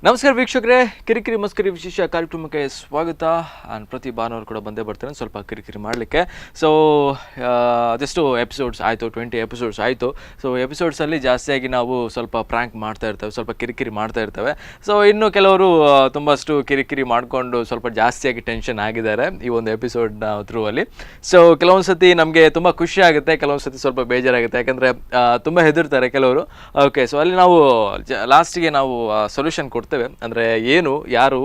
ನಮಸ್ಕಾರ ವೀಕ್ಷಕರೇ, ಕಿರಿಕಿರಿ ಮಸ್ಕರಿ ವಿಶೇಷ ಕಾರ್ಯಕ್ರಮಕ್ಕೆ ಸ್ವಾಗತ. ನಾನು ಪ್ರತಿ ಭಾನುವಾರ ಕೂಡ ಬಂದೇ ಬರ್ತೇನೆ ಸ್ವಲ್ಪ ಕಿರಿಕಿರಿ ಮಾಡಲಿಕ್ಕೆ. ಸೊ ಅದೆಷ್ಟು ಎಪಿಸೋಡ್ಸ್ ಆಯಿತು, 20 ಎಪಿಸೋಡ್ಸ್ ಆಯಿತು. ಸೊ ಎಪಿಸೋಡ್ಸಲ್ಲಿ ಜಾಸ್ತಿಯಾಗಿ ನಾವು ಸ್ವಲ್ಪ ಪ್ರ್ಯಾಂಕ್ ಮಾಡ್ತಾ ಇರ್ತೇವೆ, ಸ್ವಲ್ಪ ಕಿರಿಕಿರಿ ಮಾಡ್ತಾ ಇರ್ತೇವೆ. ಸೊ ಇನ್ನು ಕೆಲವರು ತುಂಬಷ್ಟು ಕಿರಿಕಿರಿ ಮಾಡಿಕೊಂಡು ಸ್ವಲ್ಪ ಜಾಸ್ತಿಯಾಗಿ ಟೆನ್ಷನ್ ಆಗಿದ್ದಾರೆ ಈ ಒಂದು ಎಪಿಸೋಡ್ನ ಥ್ರೂ ಅಲ್ಲಿ. ಸೊ ಕೆಲವೊಂದು ಸತಿ ನಮಗೆ ತುಂಬ ಖುಷಿ ಆಗುತ್ತೆ, ಕೆಲವೊಂದು ಸತಿ ಸ್ವಲ್ಪ ಬೇಜಾರಾಗುತ್ತೆ, ಯಾಕಂದರೆ ತುಂಬ ಹೆದರ್ತಾರೆ ಕೆಲವರು. ಓಕೆ, ಸೊ ಅಲ್ಲಿ ನಾವು ಲಾಸ್ಟಿಗೆ ನಾವು ಸೊಲ್ಯೂಷನ್ ಕೊಡ್ತೇವೆ. ಅಂದರೆ ಏನು, ಯಾರು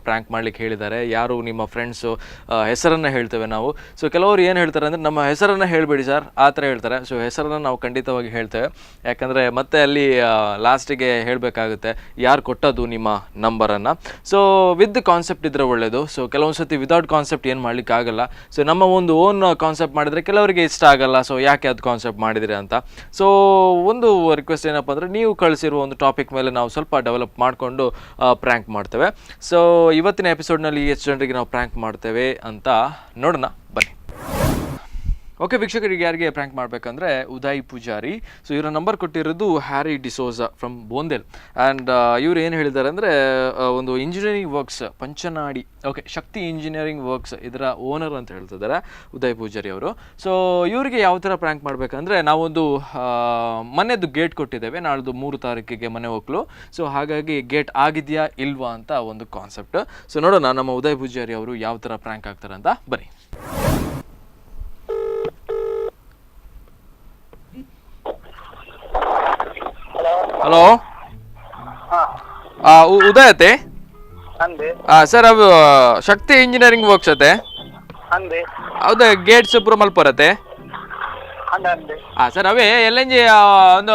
ಪ್ರ್ಯಾಂಕ್ ಮಾಡ್ಲಿಕ್ಕೆ ಹೇಳಿದ್ದಾರೆ, ಯಾರು ನಿಮ್ಮ ಫ್ರೆಂಡ್ಸು, ಹೆಸರನ್ನು ಹೇಳ್ತೇವೆ ನಾವು. ಸೊ ಕೆಲವರು ಏನು ಹೇಳ್ತಾರೆ ಅಂದರೆ, ನಮ್ಮ ಹೆಸರನ್ನು ಹೇಳಬೇಡಿ ಸರ್, ಆ ಥರ ಹೇಳ್ತಾರೆ. ಸೊ ಹೆಸರನ್ನು ನಾವು ಖಂಡಿತವಾಗಿ ಹೇಳ್ತೇವೆ, ಯಾಕಂದರೆ ಮತ್ತೆ ಅಲ್ಲಿ ಲಾಸ್ಟಿಗೆ ಹೇಳಬೇಕಾಗುತ್ತೆ ಯಾರು ಕೊಟ್ಟದ್ದು ನಿಮ್ಮ ನಂಬರನ್ನು. ಸೊ ವಿತ್ ಕಾನ್ಸೆಪ್ಟ್ ಇದ್ದರೆ ಒಳ್ಳೆಯದು. ಸೊ ಕೆಲವೊಂದು ಸತಿ ವಿತೌಟ್ ಕಾನ್ಸೆಪ್ಟ್ ಏನು ಮಾಡ್ಲಿಕ್ಕೆ ಆಗಲ್ಲ. ಸೊ ನಮ್ಮ ಒಂದು ಓನ್ ಕಾನ್ಸೆಪ್ಟ್ ಮಾಡಿದರೆ ಕೆಲವರಿಗೆ ಇಷ್ಟ ಆಗಲ್ಲ. ಸೊ ಯಾಕೆ ಅದು ಕಾನ್ಸೆಪ್ಟ್ ಮಾಡಿದಿರಿ ಅಂತ. ಸೊ ಒಂದು ರಿಕ್ವೆಸ್ಟ್ ಏನಪ್ಪ ಅಂದರೆ, ನೀವು ಕಳಿಸಿರುವ ಒಂದು ಟಾಪಿಕ್ ಮೇಲೆ ನಾವು ಸ್ವಲ್ಪ ಡೆವಲಪ್ ಮಾಡಿಕೊಂಡು ಪ್ರ್ಯಾಂಕ್ ಮಾಡ್ತೇವೆ. ಸೊ ಇವತ್ತಿನ ಎಪಿಸೋಡ್ನಲ್ಲಿ ಎಷ್ಟು ಜನರಿಗೆ ನಾವು ಪ್ರ್ಯಾಂಕ್ ಮಾಡ್ತೇವೆ ಅಂತ ನೋಡೋಣ ಬನ್ನಿ. ಓಕೆ ವೀಕ್ಷಕರಿಗೆ, ಯಾರಿಗೆ ಪ್ರ್ಯಾಂಕ್ ಮಾಡಬೇಕಂದ್ರೆ ಉದಯ್ ಪೂಜಾರಿ. ಸೊ ಇವರ ನಂಬರ್ ಕೊಟ್ಟಿರೋದು Harry D'Souza from Bondel. And ಇವರು ಏನು ಹೇಳಿದ್ದಾರೆ ಅಂದರೆ, ಒಂದು ಇಂಜಿನಿಯರಿಂಗ್ ವರ್ಕ್ಸ್ ಪಂಚನಾಡಿ, ಓಕೆ, ಶಕ್ತಿ ಇಂಜಿನಿಯರಿಂಗ್ ವರ್ಕ್ಸ್ ಇದರ ಓನರ್ ಅಂತ ಹೇಳ್ತಿದ್ದಾರೆ ಉದಯ್ ಪೂಜಾರಿ ಅವರು. ಸೊ ಇವರಿಗೆ ಯಾವ ಥರ ಪ್ರ್ಯಾಂಕ್ ಮಾಡಬೇಕಂದ್ರೆ, ನಾವೊಂದು ಮನೆಯದು ಗೇಟ್ ಕೊಟ್ಟಿದ್ದೇವೆ, ನಾಳ್ದು 3 ತಾರೀಕಿಗೆ ಮನೆ ಹೋಗ್ಲು. ಸೊ ಹಾಗಾಗಿ ಗೇಟ್ ಆಗಿದೆಯಾ ಇಲ್ವಾ ಅಂತ ಒಂದು ಕಾನ್ಸೆಪ್ಟ್. ಸೊ ನೋಡೋಣ ನಮ್ಮ ಉದಯ್ ಪೂಜಾರಿ ಅವರು ಯಾವ ಥರ ಪ್ರ್ಯಾಂಕ್ ಆಗ್ತಾರೆ ಅಂತ ಬನ್ನಿ. ಹಲೋ, ಉದಯ್ ಅತೆ ಸರ್, ಅವು ಶಕ್ತಿ ಇಂಜಿನಿಯರಿಂಗ್ ವರ್ಕ್ಸ್ ಅತೆ ಹೌದಾ, ಗೇಟ್ಸ್ ಪೂರ ಮಲ್ಪರತೆ ಸರ್. ಅವೇ ಎಲ್ಲಂಜಿ ಒಂದು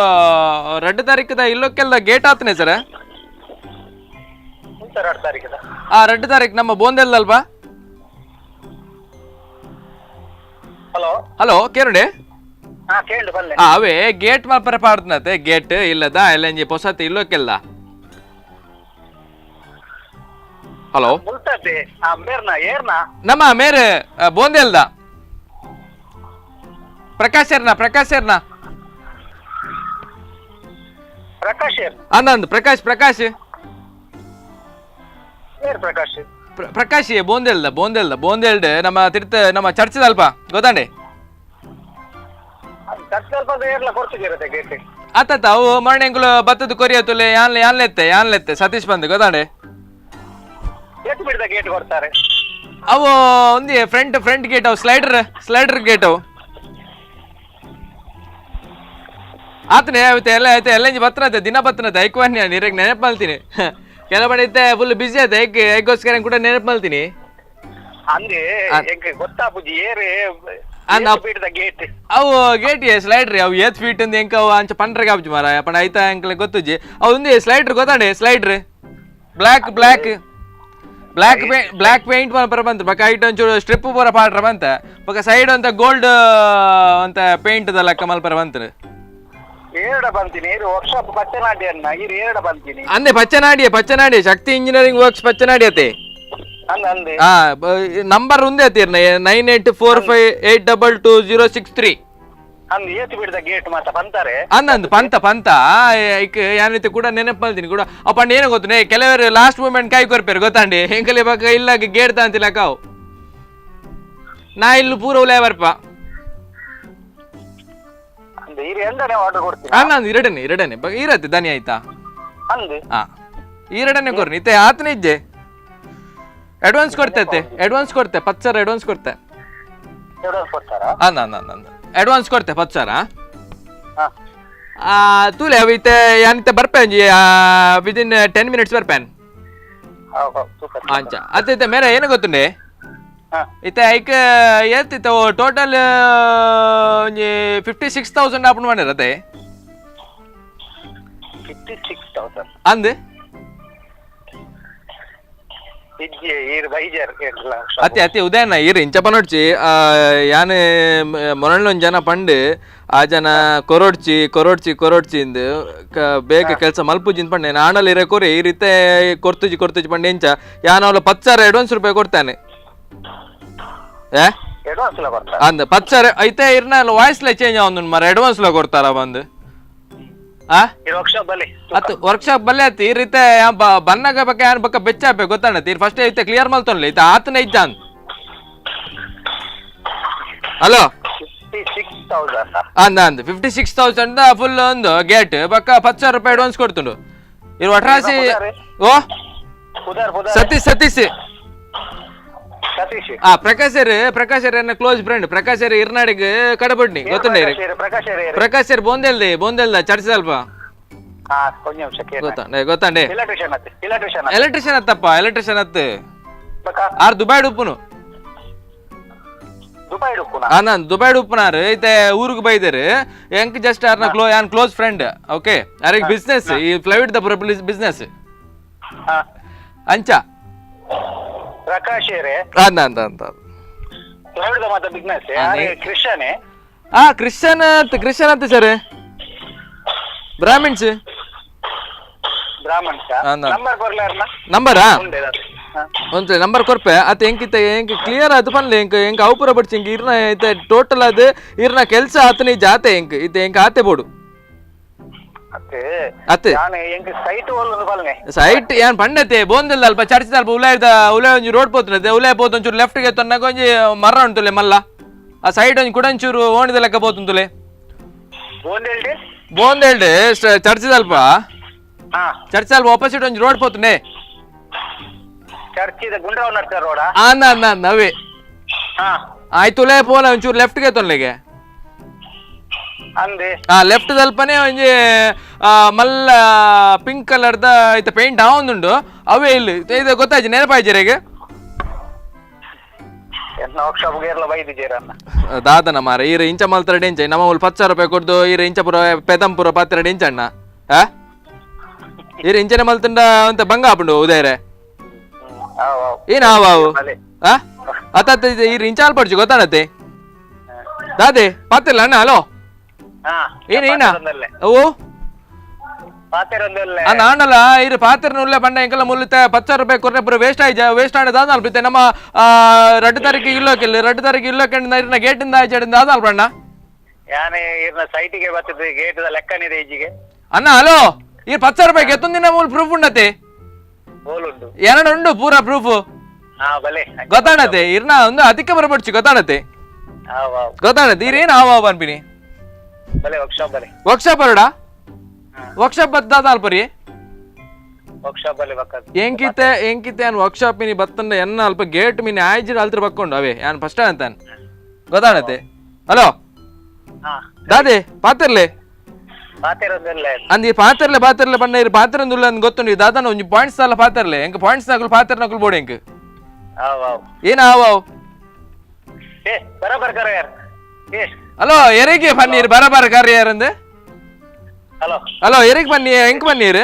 2 ತಾರೀಕದ ಇಲ್ಲಕ್ಕೆಲ್ಲ ಗೇಟ್ ಆತನೆ ಸರ್. 2 ತಾರೀಕು ನಮ್ಮ ಬೋಂದೆಲ್ ಅಲ್ವಾ? ಹಲೋ ಕೇರುಡೆ, ಅವೇ ಗೇಟ್ ಮಾಪರ ಪಾಡ್ತನತೆ, ಗೇಟ್ ಇಲ್ಲದ ಎಲ್ಲಂಜಿ ಪೊಸತಿ ಇಲ್ಲೋಕೆಲ್ಲ. ಹಲೋ ನಮ್ಮ ಮೇರೆ ಬೋಂದೆಲ್ದ ಪ್ರಕಾಶ್ ಅಂದಂದು ಪ್ರಕಾಶ್ ಬೋಂದೆಲ್ಡ್ ನಮ್ಮ ತಿರ್ತ ನಮ್ಮ ಚರ್ಚ್ ಅಲ್ಪ ಗೊತ್ತಾಂಡೆ ಆತ ಅವು ಮಣ್ಣೆಂಗುಲು ಬತ್ತದ ಕೊರಿಯತುಲೆ ಯಾನ್ಲೆತ್ತೆ ಸತೀಶ್ ಬಂದು ಗೊತ್ತಾಂಡೆ ಅವು ಒಂದಿ ಫ್ರಂಟ್ ಗೇಟ್ ಅವು ಸ್ಲೈಡರ್ ಗೇಟ್ ಅವು ಆತನೇ ಆಯ್ತು ಎಲ್ಲ ಆಯ್ತು ಎಲ್ಲಂಜಿ ಬತ್ತನತೆ ದಿನ ಬತ್ತನತೆ ಐಕ್ವಾನ್ಯ ನೀರಾಗ ನೆನಪು ಮಲ್ತೀನಿ ಕೆಲವಡೆ ಇತ್ತೆ ಫುಲ್ ಬಿಸಿ ಆಯ್ತು ಐಗೋಸ್ಕರ ಕೂಡ ನೆನಪು ಮಲ್ತೀನಿ ಅವು ಗೇಟ್ ಸ್ಲೈಡ್ರ್ ಅವು 8 ಫೀಟ್ ಎಂಕ ಅವು ಅಂಚ ಪಂಡ್ರಗೆ ಆಪುಜಿ ಮಾರ ಪಂಡ ಐತ ಅಂಕಲ್ ಗೊತ್ತುಜಿ ಅವು ಒಂದು ಸ್ಲೈಡ್ರ್ ಗೊತ್ತಾಂಡೆ ಸ್ಲೈಡ್ರ್ ಬ್ಲಾಕ್ ಪೇಂಟ್ ಪರ ಬಂತು ಪಕ್ಕ ಐಟ್ ಒಂಚೂರು ಸ್ಟ್ರಿಪ್ ಪೂರ ಪಾಡ್ರ ಬಂತ ಪಕ್ಕ ಸೈಡ್ ಅಂತ ಗೋಲ್ಡ್ ಅಂತ ಪೇಂಟ್ ಲೆಕ್ಕ ಮಲ್ಪರ ಬಂತು ಅಂದೆ ಪಚ್ಚನಾಡಿ ಶಕ್ತಿ ಇಂಜಿನಿಯರಿಂಗ್ ವರ್ಕ್ಸ್ ಪಚ್ಚನಾಡಿ ಅತೆ ನಂಬರ್ ಒಂದೇ ಅತೀರ್ನ 9845822063 ಅಂದಂದು ಪಂತ ಯಾನೈತೆ ಕೂಡ ನೆನಪು ಮಲ್ತೀನಿ ಕೂಡ ಅಪ್ಪಂಡ ಏನೋ ಗೊತ್ತನೆ ಕೆಲವರು ಲಾಸ್ಟ್ ಮೂಮೆಂಟ್ ಕೈ ಕೊರ್ಪೇರು ಗೊತ್ತಾಂಡಿ ಹೆಂಕಲಿ ಬಕ್ಕ ಇಲ್ಲ ಗೇಟ್ ತಾಂತಿಲ್ಲ ಕಾವು ನಾ ಇಲ್ಲು ಪೂರ ಉಲಯ ಬರ್ಪ ಅನ್ನಂದು ಎರಡನೇ ಇರತ್ತೆ ದನಿ ಆಯ್ತಾ ಎರಡನೇ ಕೊರ್ನಿ ಇತ್ತೆ ಆತನೇ ಇಜ್ಜೆ ಅಡ್ವಾನ್ಸ್ ಕೊಡ್ತೆ 10,000 ಅಡ್ವಾನ್ಸ್ ಕೊಡ್ತೆ ಅಡ್ವಾನ್ಸ್ ಕೊಡ್ತೆ 10,000 ತೂಲೆ ಅವೈತೆ ಯಾನಿತ್ತೆ ಬರ್ಪೇಂಜಿ ವಿದಿನ್ 10 minutes ಬರ್ಪೇನ್ ಅಂಚ ಅತ್ತೈತೆ ಮೇರೆ ಏನು ಗೊತ್ತುಂಡೆ ಇತ್ತೆ ಐಕ್ ಏತಿತ್ತು ಟೋಟಲ್ 56,000 ಆಪಣ್ ಮಾಡಿರತ್ತೆ ಅಂದೆ ಅತಿ ಉದಯನ ಇರಿ ಇಂಚಪ್ಪ ನೋಡ್ಚಿ ಯಾನ್ ಮೊನೊಂದು ಜನ ಪಂಡ್ ಆ ಜನ ಕೊರೊಡ್ಚಿ ಇಂದು ಬೇಗ ಕೆಲಸ ಮಲ್ಪುಜಿಂದ ಪಂಡೆ ನಾಣಲ್ಲಿ ಇರೋ ಕೊರಿ ಈ ರೀತಿ ಕೊರ್ತುಜಿ ಪಂಡೆ ಇಂಚ ಯಾನವಲ್ಲ 10,000 ಅಡ್ವಾನ್ಸ್ ರೂಪಾಯಿ ಕೊಡ್ತಾನೆ ಅಂದ 10,000 ಐತೆ ಇರ್ನ ವಾಯ್ಸ್ ಲೈ ಚೇಂಜ್ ಆವೊಂದು ಮರ ಅಡ್ವಾನ್ಸ್ ಲ ಕೊಡ್ತಾರ ಬಂದು ಆ ವರ್ಕ್ಶಾಪ್ ಬಲ್ಲಿ ಅತ್ತು ವರ್ಕ್ಶಾಪ್ ಬಲ್ಲೆ ಆತಿ ಈ ರೀತಿ ಬನ್ನಗ ಬಗ್ಗೆ ಏನ್ ಬಕ್ಕ ಬೆಚ್ಚಾಪೆ ಗೊತ್ತಾಣತಿ ಫಸ್ಟ್ ಐತೆ ಕ್ಲಿಯರ್ ಮಲ್ತೊನ್ಲಿ ಐತೆ ಆತನ ಇಜ್ಜಾನ್ ಹಲೋ 56,000 ಫುಲ್ ಒಂದು ಗೇಟ್ ಬಕ್ಕ 10,000 ರೂಪಾಯಿ ಅಡ್ವಾನ್ಸ್ ಕೊಡ್ತುಂಡು ಇರು ಅಟ್ರಾಸಿ ಓ ಸತೀಶ್ ಪ್ರಕಾಶ್ ಎನ್ನ ಕ್ಲೋಸ್ ಫ್ರೆಂಡ್ ಪ್ರಕಾಶ್ ಇರ್ನಾಡಿಗೆ ಕಡಬಡ್ನಿ ಗೊತ್ತುಂಡೆ ಪ್ರಕಾಶ್ ಬೋಂದೆಲ್ದ ಚರ್ಚ್ ಸ್ವಲ್ಪ ಗೊತ್ತಾಂಡೆ ಎಲೆಕ್ಟ್ರಿಷಿಯನ್ ಅತ್ತಪ್ಪ ಎಲೆಕ್ಟ್ರಿಷಿಯನ್ ಅತ್ತ ಆರ್ ದುಬೈ ಉಪ್ಪುನು ನಾನು ದುಬೈ ಉಪ್ಪುನಾರು ಐತೆ ಊರಿಗೆ ಬೈದಾರೆ ಎಂಕ್ ಜಸ್ಟ್ ಯಾನ್ ಕ್ಲೋಸ್ ಫ್ರೆಂಡ್ ಓಕೆ ಯಾರಿಗೆ ಬಿಸ್ನೆಸ್ ಈ ಫ್ಲೈಟ್ ದ ಬಿಸ್ನೆಸ್ ಅಂಚ ಪ್ರಕಾಶ್ ಕ್ರಿಶ್ಚಿಯನ್ ಅಂತ ಸರ್ ಬ್ರಾಹ್ಮಿನ್ಸ್ ನಂಬರಾ ಒಂದು ನಂಬರ್ ಕೊರ್ಪೆ ಅತ್ ಎಂಕಿತ ಎಂಕ್ ಕ್ಲಿಯರ್ ಅದು ಪನ್ಲೆ ಎಂಕ್ ಅವಪುರ ಬಡ್ಸಿ ಎಂಕ್ ಇರ್ನ ಐತೆ ಟೋಟಲ್ ಅದು ಇರ್ನ ಕೆಲ್ಸ ಆತನಿ ಜಾತೆ ಎಂಕ್ ಇತ್ತೆ ಎಂಕ್ ಆತೆ ಬೋಡು ಅತ್ತೆ ಸೈಟ್ ಏನ್ ಪಂಡತೆ ಬೋಂದಿಲ್ಲ ಅಲ್ಪ ಚರ್ಚ್ ಅಲ್ಪ ಉಲೈ ಒಂಜಿ ರೋಡ್ ಪೋತುನತೆ ಉಲೈ ಪೋತ ಒಂಚೂರು ಲೆಫ್ಟ್ ಗೆ ತೊನ್ನಗ ಒಂಜಿ ಮರ ಉಂಟುಲೆ ಮಲ್ಲ ಆ ಸೈಡ್ ಒಂಜಿ ಕುಡಂಚೂರು ಓಣಿದ ಲೆಕ್ಕ ಪೋತುಂತುಲೆ ಬೋಂದೆಲ್ಡೆ ಚರ್ಚ್ ಅಲ್ಪ ಆಪೋಸಿಟ್ ಒಂಜಿ ರೋಡ್ ಪೋತುನೆ ಅವೇ ಆಯ್ತು ಉಲೈ ಪೋಲ ಒಂಚೂರು ಲೆಫ್ಟ್ ಗೆ ತೊನ್ಲೆಗೆ ಲೆಫ್ಟ್ ದಲ್ಪನೆ ಒಂಜಿ ಮಲ್ಲ ಪಿಂಕ್ ಕಲರ್ದ ಐತೆ ಪೇಂಟ್ ಆವೊಂದುಂಡು ಅವೇ ಇಲ್ಲಿ ಇದು ಗೊತ್ತಾಯ್ತು ನೆನಪಾಯ್ಜರಿಗೆ ದಾದನ ಮಾರ ಈರ ಇಂಚ ಮಲ್ತರಡ್ ಇಂಚ ನಮ್ಮ 10,000 ರೂಪಾಯಿ ಕೊಡ್ದು ಈರ ಇಂಚ ಪುರ ಪೆದಂಪುರ 12 ಇಂಚ ಅಣ್ಣ ಈರ ಇಂಚನೆ ಮಲ್ತಂಡ ಅಂತ ಬಂಗ ಆಪುಂಡು ಉದಯರೆ ಏನ್ ಹಾವು ಅತ್ತ ಈರ ಇಂಚ ಅಲ್ಪಡ್ಚು ಗೊತ್ತಾಡತ್ತೆ ದಾದೆ ಪಾತಿಲ್ಲ ಅಣ್ಣ ಹಲೋ ಏನೇನ ಓ ನಾನಲ್ಲ ಇದು ಪಾತ್ರ ಉಳ್ಳೆ ಬಂಡ ಎಂಕಲ್ಲ ಮುಲ್ಲುತ್ತೆ 10,000 ರೂಪಾಯಿ ಕೊರ್ರೆ ಪುರ ವೇಸ್ಟ್ ಆಡ ದಾದಲ್ಪಿತ್ತೆ ನಮ್ಮ 2 ತಾರೀಕಿಗೆ ಇಲ್ಲೋಕಿಲ್ಲ 2 ತಾರೀಕಿಗೆ ಇಲ್ಲೋಕೆಂಡ್ ಇರ್ನ ಗೇಟಿಂದ ಆಚೆಡಿಂದ ದಾದಲ್ ಬಣ್ಣ ಸೈಟಿಗೆ ಬರ್ತದೆ ಗೇಟ್ ಲೆಕ್ಕನಿದೆ ಈಜಿಗೆ ಅಣ್ಣ ಹಲೋ ಈ 10,000 ರೂಪಾಯಿ ಎತ್ತೊಂದಿನ ಮೂಲ ಪ್ರೂಫ್ ಉಂಡತೆ ಎರಡು ಉಂಡು ಪೂರ ಪ್ರೂಫ್ ಗೊತ್ತಾಣತೆ ಇರ್ನ ಒಂದು ಅಧಿಕ ಬರಬಡ್ಚಿ ಗೊತ್ತಾಣತೆ ಇರೇನು ಹಾವ ಅನ್ಪಿನಿ ವರ್ಕ್ಶಾಪ್ ಅರಡ ವರ್ಕ್ಶಾಪ್ ಬತ್ತಾದ ಅಲ್ಪರಿ ಎಂಕಿತೆ ಅನ್ ವರ್ಕ್ಶಾಪ್ ಮಿನಿ ಬತ್ತಂಡ ಎನ್ನ ಅಲ್ಪ ಗೇಟ್ ಮಿನಿ ಆಯ್ಜಿಡ್ ಅಲ್ತ್ರ ಬಕ್ಕೊಂಡು ಅವೇ ಯಾನ್ ಫಸ್ಟ್ ಅಂತಾನ್ ಗೊತ್ತಾಣತೆ ಹಲೋ ದಾದೆ ಪಾತಿರ್ಲೆ ಅಂದಿ ಪಾತಿರ್ಲೆ ಬಣ್ಣ ಇರು ಪಾತ್ರ ಗೊತ್ತುಂಡು ದಾದನ ಒಂಜಿ ಪಾಯಿಂಟ್ಸ್ ಅಲ್ಲ ಪಾತಿರ್ಲೆ ಎಂಕ್ ಪಾಯಿಂಟ್ಸ್ ನಕಲು ಪಾತ್ರ ನಕಲು ಬೋಡೆ ಎಂಕ್ ಏನ ಹಾವ್ ಹಲೋ ಎರಿಗೆ ಪನ್ನೀರ್ ಬರಬರ ಕರ್ಯಾರ್ ಅಂದೆ ಹಲೋ ಎರಿಗೆ ಬನ್ನಿ ಎಂಕ್ ಪನ್ನೀರ್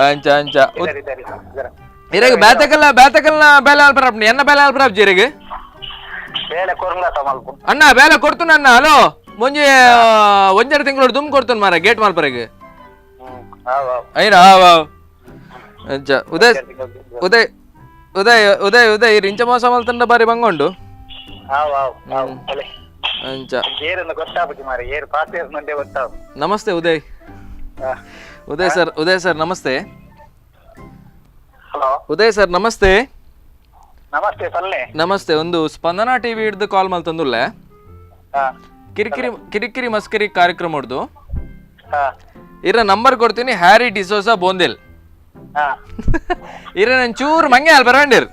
ಅಂಚ ಇರಗೆ ಬೇತಕಲ್ನ ಬೇಲೆ ಅಲ್ಪರಾಪ್ನಿ ಎನ್ನ ಬೇಲೆ ಅಲ್ಪರಾಪ್ ಜೀರಿಗೆ ಅಣ್ಣ ಬೇಲೆ ಕೊಡ್ತುನ ಅಣ್ಣ ಹಲೋ ಮುಂಜಿ ಒಂಜೆರಡು ತಿಂಗಳು ದುಮ್ ಕೊಡ್ತಾನ ಮಾರ ಗೇಟ್ ಮಾಲ್ಪರೆಗೆ ಐನ ಅಂಚ ಉದಯ್ ಇಂಚ ಮೋಸ ಮಲ್ತಂಡ ಬಾರಿ ಬಂಗೊಂಡು ಅಂಚ ನಮಸ್ತೆ ಉದಯ್ ಸರ್ ನಮಸ್ತೆ ಉದಯ್ ಸರ್ ನಮಸ್ತೆ ನಮಸ್ತೆ ಒಂದು ಸ್ಪಂದನಾ ಟಿವಿ ಹಿಡ್ದು ಕಾಲ್ ಮಲ್ತಂದುಲ್ಲೆ ಕಿರಿಕಿರಿ ಮಸ್ಕರಿ ಕಾರ್ಯಕ್ರಮ ಹೊಡ್ದು ಇರ ನಂಬರ್ ಕೊಡ್ತೀನಿ ಹ್ಯಾರಿ ಡಿಸೋಸಾ ಬೋಂದೆಲ್ ಇರ ನನ್ ಚೂರು ಮಂಗೆ ಅಲ್ ಬರವಂಡಿರ್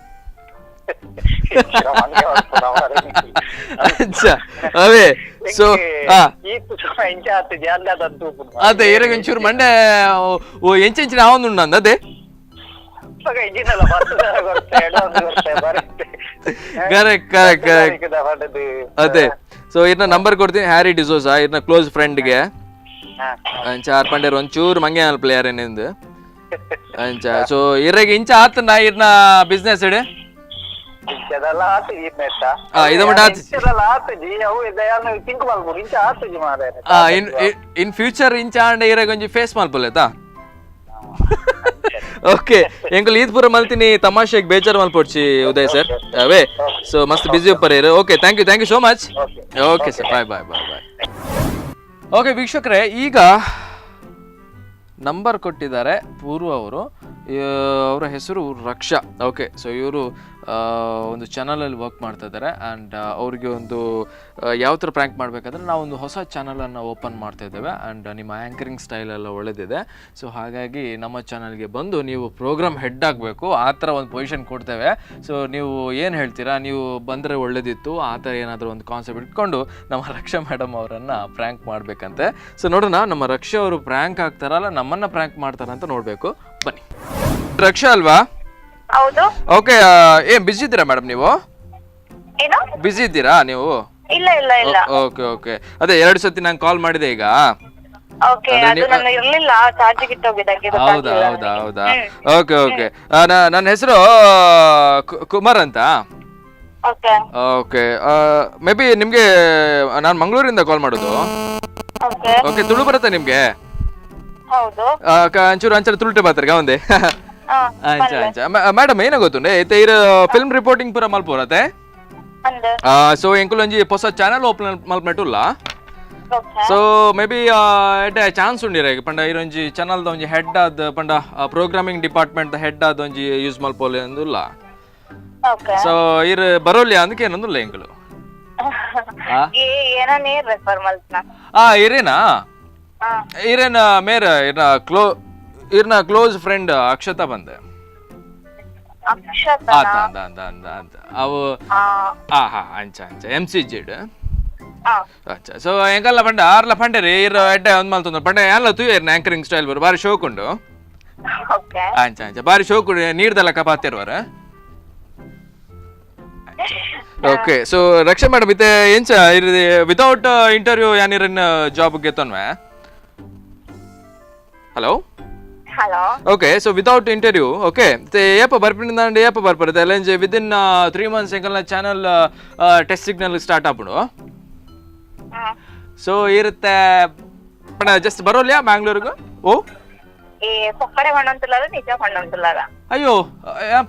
ಅವೇ ಸೊ ಅದೇ ಇರಗ ಒಂಚೂರು ಮಂಡೆ ಎಂಚಿನ ಆವೊಂದುಂಡು ಅಂದ ಅದೇ ಕರೆಕ್ಟ್ ಅದೇ ಸೊ ಇರ್ನ ನಂಬರ್ ಕೊಡ್ತೀನಿ ಹ್ಯಾರಿ ಡಿಸೋಸಾ ಇರ್ನ ಕ್ಲೋಸ್ ಫ್ರೆಂಡ್ಗೆ ಅಂಚ ಆರ್ಪಂಡೇರ್ ಒಂಚೂರು ಮಂಗೆ ಅಲ್ ಪ್ಲೇಯರ್ ಏನಿಂದು ಅಂಚ ಸೊ ಇರಗೆ ಇಂಚ ಆತನ ಇರ್ನ ಬಿಸ್ನೆಸ್ ಇಡೆ ಇನ್ ಫ್ಯೂಚರ್ ಇಂಚ ಆಂಡ ಇರಗ ಒಂಜಿ ಫೇಸ್ ಮಲ್ಪುಲೆತಾ ಓಕೆ ಎಂಕಲ್ ಈದ್ ಪೂರ ಮಲ್ತೀನಿ ತಮಾಷೆಗೆ ಬೇಜಾರು ಮಲ್ಪೊಡ್ಚಿ ಉದಯ್ ಸರ್ ಅವೇ ಸೊ ಮಸ್ತ್ ಬಿಸಿ ಉಪ್ಪರ್ okay thank you so much okay sir bye okay ವೀಕ್ಷಕರೇ ಈಗ ನಂಬರ್ ಕೊಟ್ಟಿದ್ದಾರೆ ಪೂರ್ವ ಅವರು ಅವರ ಹೆಸರು ರಕ್ಷಾ ಓಕೆ ಸೊ ಇವರು ಒಂದು ಚಾನಲಲ್ಲಿ ವರ್ಕ್ ಮಾಡ್ತಾ ಇದ್ದಾರೆ ಆ್ಯಂಡ್ ಅವರಿಗೆ ಒಂದು ಯಾವ ಥರ ಪ್ರ್ಯಾಂಕ್ ಮಾಡಬೇಕಾದ್ರೆ ನಾವೊಂದು ಹೊಸ ಚಾನಲನ್ನು ಓಪನ್ ಮಾಡ್ತಾ ಇದ್ದೇವೆ ಆ್ಯಂಡ್ ನಿಮ್ಮ ಆ್ಯಂಕರಿಂಗ್ ಸ್ಟೈಲ್ ಎಲ್ಲ ಒಳ್ಳೆದಿದೆ ಸೊ ಹಾಗಾಗಿ ನಮ್ಮ ಚಾನಲ್ಗೆ ಬಂದು ನೀವು ಪ್ರೋಗ್ರಾಮ್ ಹೆಡ್ ಆಗಬೇಕು ಆ ಥರ ಒಂದು ಪೊಸಿಷನ್ ಕೊಡ್ತೇವೆ ಸೊ ನೀವು ಏನು ಹೇಳ್ತೀರಾ ನೀವು ಬಂದರೆ ಒಳ್ಳೇದಿತ್ತು ಆ ಥರ ಏನಾದರೂ ಒಂದು ಕಾನ್ಸೆಪ್ಟ್ ಇಟ್ಕೊಂಡು ನಮ್ಮ ರಕ್ಷಾ ಮೇಡಮ್ ಅವರನ್ನು ಪ್ರ್ಯಾಂಕ್ ಮಾಡಬೇಕಂತೆ ಸೊ ನೋಡೋಣ ನಮ್ಮ ರಕ್ಷಾ ಅವರು ಪ್ರ್ಯಾಂಕ್ ಆಗ್ತಾರಲ್ಲ ನಮ್ಮನ್ನು ಪ್ರ್ಯಾಂಕ್ ಮಾಡ್ತಾರಂತ ನೋಡಬೇಕು ಬನ್ನಿ ರಕ್ಷಾ ಅಲ್ವಾ ಹೌದು. ಓಕೆ ಏನ್ ಬಿಸಿ ಇದ್ದೀರಾ ಮೇಡಮ್ ನೀವು ಏನು ಬಿಸಿ ಇದ್ದೀರಾ ನೀವು ಇಲ್ಲ ಇಲ್ಲ ಇಲ್ಲ ಓಕೆ ಅದೇ 2 ಸತಿ ನಾನು ಕಾಲ್ ಮಾಡಿದೆ ಈಗ ಓಕೆ ಅದು ನನ್ನ ಇರ್ಲಿಲ್ಲ ಚಾರ್ಜಿಗೆ ಇಟ್ಟೋಗಿದ್ದಕ್ಕೆ ಹೌದಾ ಓಕೆ ನನ್ನ ಹೆಸರು ಕುಮಾರ್ ಅಂತ ಓಕೆ ಓಕೆ ಮೇ ಬಿ ನಿಮ್ಗೆ ನಾನು ಮಂಗಳೂರಿಂದ ಕಾಲ್ ಮಾಡೋದು ಓಕೆ ಓಕೆ ತುಳು ಬರುತ್ತೆ ನಿಮ್ಗೆ ಹೌದು ಅಂಚೂರು ತುಳುಟೆ ಬಾತ್ರೆ ಒಂದೇ ಮೇಡಮ್ ಏನ ಗೊತ್ತುಂಡೆ ಐತೆ ಇರ ಫಿಲ್ಮ್ ರಿಪೋರ್ಟಿಂಗ್ ಪೂರ ಮಲ್ಪೋರತೆ ಅಂದೆ ಸೊ ಎಂಕುಲು ಒಂಜಿ ಹೊಸ ಚಾನಲ್ ಓಪನ್ ಮಲ್ಪನೆಟ್ಟುಲ್ಲ ಓಕೆ ಸೊ ಮೇ ಬಿ ಎಡ್ಡೆ ಚಾನ್ಸ್ ಉಂಡಿರ ಪಂಡ ಇರೊಂಜಿ ಚಾನಲ್ ಒಂಜಿ ಹೆಡ್ ಆದ್ ಪಂಡ ಪ್ರೋಗ್ರಾಮಿಂಗ್ ಡಿಪಾರ್ಟ್ಮೆಂಟ್ ಹೆಡ್ ಆದ್ ಒಂಜಿ ಯೂಸ್ ಮಲ್ಪೋಲೆ ಅಂದುಲ್ಲ ಓಕೆ ಸೊ ಇರ್ ಬರೋಲ್ಯ ಅಂದಕ್ಕೆ ಏನಂದುಲ್ಲ ಎಂಕುಲು ಏನನೇ ರೆಫರ್ ಮಲ್ತ್ನ ಇರೇನಾ ಇರೇನ ಮೇರ ಇರ್ನ ಕ್ಲೋಸ್ ಫ್ರೆಂಡ್ ಅಕ್ಷತಾ ಬಂದೆ ಅಕ್ಷತಾ ಅವು ಅಂಚ MCZ ಅಚ್ಚ ಸೊ ಎಂಕಲ್ಲ ಪಂಡ ಆರ್ಲ ಪಂಡರಿ ಇರ ಎಡ್ಡೆ ಒಂದ್ ಮಲ್ತೊಂದು ಪಂಡ ಎಲ್ಲ ತೂಯರ್ನ ಆಂಕರಿಂಗ್ ಸ್ಟೈಲ್ ಬರು ಬಾರಿ ಶೋಕುಂಡು ಓಕೆ ಅಂಚ ಬಾರಿ ಶೋಕುಂಡು ನೀರ್ದಲ್ಲ ಕಪಾತಿರ್ವರ ಓಕೆ ಸೊ ರಕ್ಷಾ ಮೇಡಮ್ ಇತ್ತೆ ಎಂಚ ವಿತೌಟ್ ಇಂಟರ್ವ್ಯೂ ಯಾನಿರನ್ ಜಾಬ್ ಗೆತ್ತನ್ವೆ hello hello okay so without interview okay ಏಪ ಬರ್ಪಿಂದ ಏಪ ಬರ್ಪರುತ್ತೆ ಅಲ್ಲ ವಿದಿನ್ 3 months ಎಂಕಲ್ನ ಚಾನಲ್ ಟೆಸ್ಟ್ ಸಿಗ್ನಲ್ ಸ್ಟಾರ್ಟ್ ಆಗ್ಬಿಡು ಸೊ ಇರುತ್ತೆ ಪಣ ಜಸ್ಟ್ ಬರೋಲ್ಯಾ ಮ್ಯಾಂಗ್ಳೂರ್ಗು ಓ ಪೊಕ್ಕಡೆ ಮಣ್ಣಂತುಲ್ಲಾರ ನಿಜ ಮಣ್ಣಂತುಲ್ಲಾರ ಅಯ್ಯೋ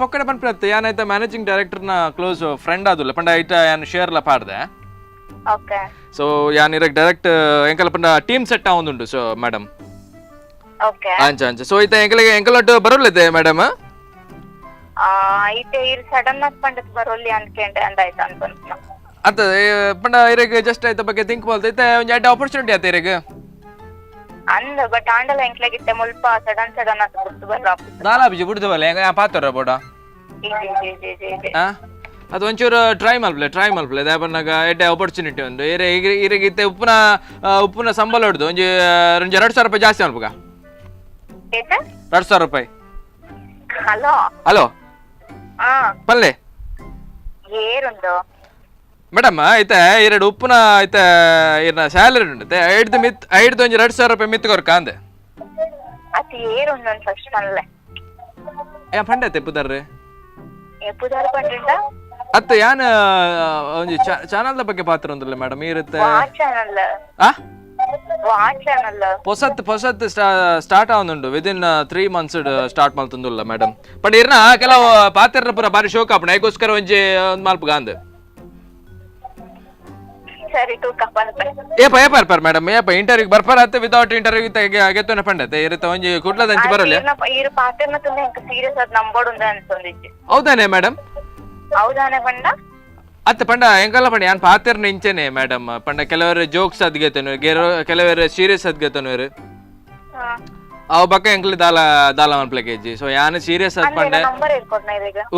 ಪೊಕ್ಕಡೆ ಪನ್ಪತ್ತೆ ಯಾನೈತೆ ಮ್ಯಾನೇಜಿಂಗ್ ಡೈರೆಕ್ಟರ್ನ ಕ್ಲೋಸ್ ಫ್ರೆಂಡ್ ಆದುಲ್ಲ ಪಂಡ ಐಟ ಯಾನ್ ಶೇರ್ಲ ಪಾಡ್ದೆ ಓಕೆ ಸೊ ಯಾನ್ ಇರಕ್ ಡೈರೆಕ್ಟ್ ಎಂಕಲ್ ಪಂಡ ಟೀಮ್ ಸೆಟ್ ಆವೊಂದುಂಡು ಸೊ ಮೇಡಮ್ ಓಕೆ ಅಂಚ ಸೊ ಐತೆ ಎಂಕಲಟ್ಟು ಬರೋಲ್ಲೈತೆ ಮೇಡಮ್ ಐತೆ ಇರ್ ಸಡನ್ ಆಗಿ ಪಂಡತ್ ಬರೋಲಿ ಅನ್ಕೊಂಡೆ ಅಂದಾಯ್ತು ಅನ್ಕೊಂತ ಅತ್ತ ಪಂಡ ಇರಗೆ ಜಸ್ಟ್ ಐತ ಬಗ್ಗೆ ಥಿಂಕ್ ಮಾಡ್ತೈತೆ ಒಂದ್ ಎಡ್ಡೆ ಆಪರ್ಚುನಿಟಿ ಆತ ಇರಗೆ ಅಂದ ಬಟ್ ಆಂಡಲ ಎಂಕ್ಲಾಗಿತ್ತೆ ಮುಲ್ಪ ಸಡನ್ ಆತ ಬಿಟ್ಟು ಬರ್ರ ನಾಲಾ ಬಿಜಿ ಬಿಡ್ದವಲ್ಲ ಹೆಂಗ ಪಾತೋರ ಬೋಡ ಅದು ಒಂಚೂರು ಟ್ರೈ ಮಲ್ಪ್ಲೆ ದಾಪನ್ನಾಗ ಎಡ್ಡೆ ಆಪರ್ಚುನಿಟಿ ಒಂದು ಇರಗಿತ್ತೆ ಉಪ್ಪುನ ಸಂಬಳ ಹೊಡ್ದು ಒಂಜಿ 2,000 ರೂಪಾಯಿ ಜಾಸ್ತಿ ಮಲ್ಪಗ 2,000 ರೂಪಾಯಿ ಹಲೋ ಪಲ್ಲೆ ಏರುಂದು ಮೇಡಮ್ ಐತೆ 2 ಉಪ್ಪುನ ಐತೆ ಇರ್ನ ಸ್ಯಾಲರಿ ಉಂಟು ಐಡ್ದು ಒಂಜಿ 2,000 ರೂಪಾಯಿ ಮಿತ್ಕೊರ್ಕ ಅಂದೆ ಅದು ಏರುಂದು ಫಸ್ಟ್ ಅಲ್ಲೇ ಪಂಡೆ ತೆಪ್ಪುದಾರ್ರಿ ಎಪ್ಪುದಾರು ಪಂಡ್ರಿಂದ ಅತ್ತ ಯಾನ ಒಂಜಿ ಚಾನಲ್ ಬಗ್ಗೆ ಪಾತ್ರ ಒಂದಿಲ್ಲ ಮೇಡಮ್ ಇರುತ್ತೆ ಚಾನಲ್ ಹೊಸತ್ ಸ್ಟಾರ್ಟ್ ಆವೊಂದುಂಡು ವಿದಿನ್ 3 months ಸ್ಟಾರ್ಟ್ ಮಲ್ತೊಂದುಲ್ಲ ಮೇಡಮ್ ಬಟ್ ಇರ್ನ ಕೆಲವು ಪಾತ್ರ ಪೂರ ಬಾರಿ ಶೋಕ ಆಪಣ ಐಗೋಸ್ಕರ ಒಂಜಿ ಒಂದ್ ಮಲ್ಪಗ ಅಂದೆ ಸರಿ ತೂಕ ಪನ್ಪೆ ಏಪ ಮೇಡಮ್ ಏಪ ಇಂಟರ್ವ್ಯೂ ಬರ್ಪಾರ ಅತ್ತೆ ವಿತೌಟ್ ಇಂಟರ್ವ್ಯೂ ಗೆತ್ತೋನ ಪಂಡತೆ ಇರುತ್ತೆ ಒಂಜಿ ಕುಡ್ಲದಂಚಿ ಬರಲ್ಲ ಇರು ಪಾತ್ರನ ತುಂಬ ಎಂಕ ಸೀರಿಯಸ್ ಆದ್ ನಂಬೋಡುಂದ ಅನ್ಸೊಂದಿಜ್ಜಿ ಹೌದಾನೆ ಮೇಡಮ್ ಹೌದಾನೆ ಪಂಡ ಅತ್ತ ಪಂಡ ಎಂಕಲ್ಲ ಪಂಡ ಯಾನ್ ಪಾತ್ರನ ಇಂಚೆನೆ ಮೇಡಮ್ ಪಂಡ ಕೆಲವರು ಜೋಕ್ಸ್ ಅದ್ ಗೆತ್ತನು ಕೆಲವರು ಸೀರಿಯಸ್ ಅದ್ ಗೆತ್ತನು ಅವ್ ಬಕ್ಕ ಎಂಕ್ಲಿ ದಾಲ ಮಲ್ಪ್ಲೆ ಕೆಜಿ ಸೊ ಯಾನ್ ಸೀರಿಯಸ್ ಅದ್ ಪಂಡ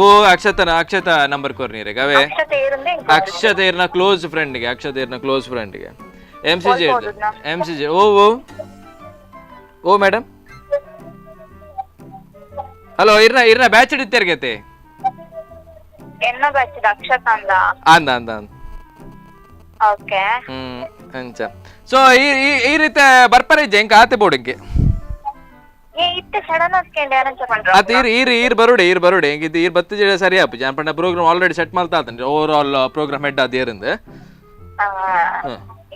ಓ ಅಕ್ಷತಾ ನಂಬರ್ ಕೊರ್ನೀರಿಗೆ ಅವೇ ಅಕ್ಷತೆ ಇರ್ನ ಕ್ಲೋಸ್ ಫ್ರೆಂಡ್ಗೆ MCZ ಓ ಮೇಡಮ್ ಹಲೋ ಇರ್ನ ಬ್ಯಾಚ್ ಇಡ್ತಿರ್ಗತೆ ಎನ್ನ ಬ್ಯಾಚ್ ಅಕ್ಷತಾ ಅಂದ ಓಕೆ ಅಂಚ ಸೊ ಈ ರೀತಿ ಬರ್ಪರ ಇಜ್ಜೆ ಎಂಕ ಆತೆ ಬೋರ್ಡಿಗೆ ಇತ್ತೆ ಸಡನ್ ಆಸ್ಕೊಂಡೆ ಯಾರಂಚ ಪಂಡ್ರ ಅತ್ ಈರ್ ಬರುಡೆ ಎಂಗಿದ್ದು ಈರ್ ಬತ್ತಿಜೆ ಸರಿ ಆಪು ಜಾನ್ ಪಂಡ ಪ್ರೋಗ್ರಾಮ್ ಆಲ್ರೆಡಿ ಸೆಟ್ ಮಾಡ್ತಾ ಆತನ್ರಿ ಓವರ್ ಆಲ್ ಪ್ರೋಗ್ರಾಮ್ ಹೆಡ್ ಆದ ಏರಂದೆ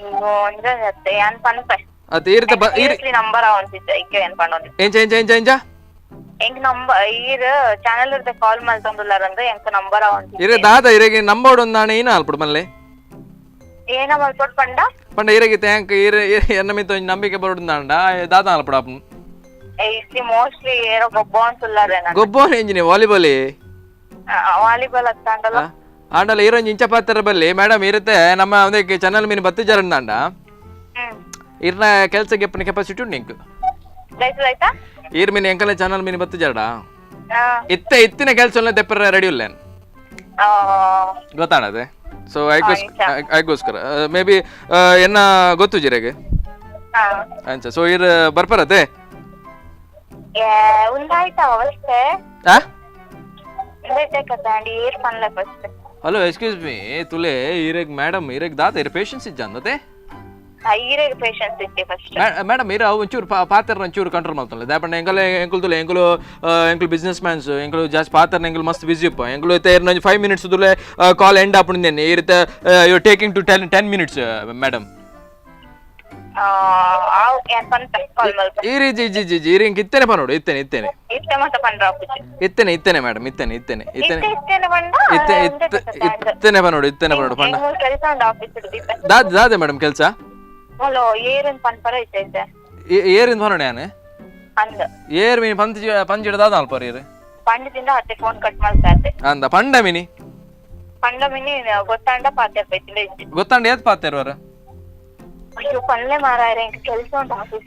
ಇಂಗು ಒಂಜತ್ತೆ ಯಾನ್ ಪನ್ಪೆ ಅತ್ ಈ ರೀತಿ ನಂಬರ್ ಆವಂತಿದ್ದೆ ಇಕ್ಕೆ ಏನ್ ಪಂಡೋಂದಿ ಎಂಚ ಎಂಕ್ ನಂಬರ್ ಈರ್ ಚಾನೆಲ್ ಇರ್ದೆ ಕಾಲ್ ಮಲ್ತೊಂದುಲ್ಲಾರಂದ್ರೆ ಎಂಕ್ ನಂಬರ್ ಅವಂತಿ ಇರೆ ದಾದ ಇರೆಗೆ ನಂಬೋಡ್ ಒಂದಾಣೆ ಏನ ಅಲ್ಪಡು ಮಲ್ಲೆ ಏನ ಮಲ್ಪೊಟ್ ಪಂಡ ಪಂಡ ಇರೆಗೆ ಟ್ಯಾಂಕ್ ಇರೆ ಎನ್ನ ಮಿತ್ತ ನಂಬಿಕೆ ಬರೋಡ್ದಾಂಡ ದಾದ ಅಲ್ಪಡು ಅಪ್ಪ ಇಸ್ಲಿ ಮೋಸ್ಟ್ಲಿ ಏರೋ ಗೊಬ್ಬ ಅಂತುಲ್ಲಾರೆ ನಾನು ಗೊಬ್ಬ ಎಂಜಿನಿ ವಾಲಿಬಾಲ್ ವಾಲಿಬಾಲ್ ಹತ್ತಾಂಡಲ್ಲ ಆಂಡಲ್ಲ ಈರೊಂದು ಇಂಚ ಪಾತ್ರ ಬಲ್ಲಿ ಮೇಡಮ್ ಇರುತ್ತೆ ನಮ್ಮ ಒಂದಕ್ಕೆ ಚಾನಲ್ ಮೀನು ಬತ್ತು ಜರಂದಾಂಡ ಇರ್ನ ಕೆಲ್ಸಕ್ಕೆ ಎಪ್ಪನ ಕೆಪಾಸಿಟಿ ಉಂಟು ನಿಂಕು ಆಯ್ತಾ ಈರ್ ಮೀನು ಎಂಕಲ ಚಾನಲ್ ಮೀನು ಬತ್ತು ಜರಡ ಇತ್ತಿನ ಕೆಲ್ಸ ತೆಪ್ಪರ ರೆಡಿ ಇಲ್ಲ ಗೊತ್ತಾಣದೆ ಸೊ ಐಗೋಸ್ಕರ ಮೇ ಬಿ ಎನ್ನ ಗೊತ್ತು ಜಿರೆಗೆ ಅಂಚ ಸೊ ಇರ್ ಬರ್ಪರತೆ ಉಂದಾಯ್ತಾ ಅವಸ್ಥೆ ಏರ್ ಪನ್ಲೆ ಫಸ್ಟ್ ಹಲೋ ಎಕ್ಸ್ಕ್ಯೂಸ್ ಮೀ ತುಲೆ ಇರೆಗ್ ಮೇಡಮ್ ಇರೆಗ್ ದಾದ ಇರ ಪೇಷನ್ಸ್ ಇಜ್ಜಂದತೆ ಈರೆಗ್ ಪೇಷನ್ಸ್ ಇತ್ತೆ ಫಸ್ಟ್ ಮೇಡಮ್ ಇರ ಒಂಚೂರು ಪಾತ್ರ ಒಂಚೂರು ಕಂಟ್ರೋಲ್ ಮಾಡ್ತಾನೆ ದಾಪಣ್ಣ ಎಂಕಲ್ ತುಲೆ ಎಂಕಲ್ ಬಿಸ್ನೆಸ್ ಮ್ಯಾನ್ಸ್ ಎಂಕಲು ಜಾಸ್ತಿ ಪಾತ್ರ ಎಂಕಲ್ ಮಸ್ತ್ ಬಿಸಿ ಅಪ್ಪ ಎಂಕಲು ಇತ್ತೆ 5 minutes ತುಲೆ ಕಾಲ್ ಎಂಡ್ ಆಪುಂದೇನೆ ಇರುತ್ತೆ you taking to 10 minutes madam ಇರಿಂಗ್ ಇತ್ತೇನೆ ಪನೋಡು ಇತ್ತೇನೆ ಮೇಡಮ್ ಇತ್ತೇನೆ ಪನೋಡು ಪಂಡ ದಾದೆ ಮೇಡಮ್ ಕೆಲ್ಸ ಏರಿಂದ ಪನೋಡು ಯಾನೆ ಏರ್ ಮೀನಿ ಪಂಜಿಡ ದಾದ ಅಲ್ಪ ಏರ್ ಅಂದ ಪಂಡ ಮಿನಿ ಗೊತ್ತಾಂಡ ಏತ್ ಪಾತ ಇರುವಾರ ಅಯ್ಯೋ ಪಲ್ಲೆ ಮಾರಾಯರೆ ಎಂಕ್ ಕೆಲ್ಸ ಉಂಟು ಆಫೀಸ್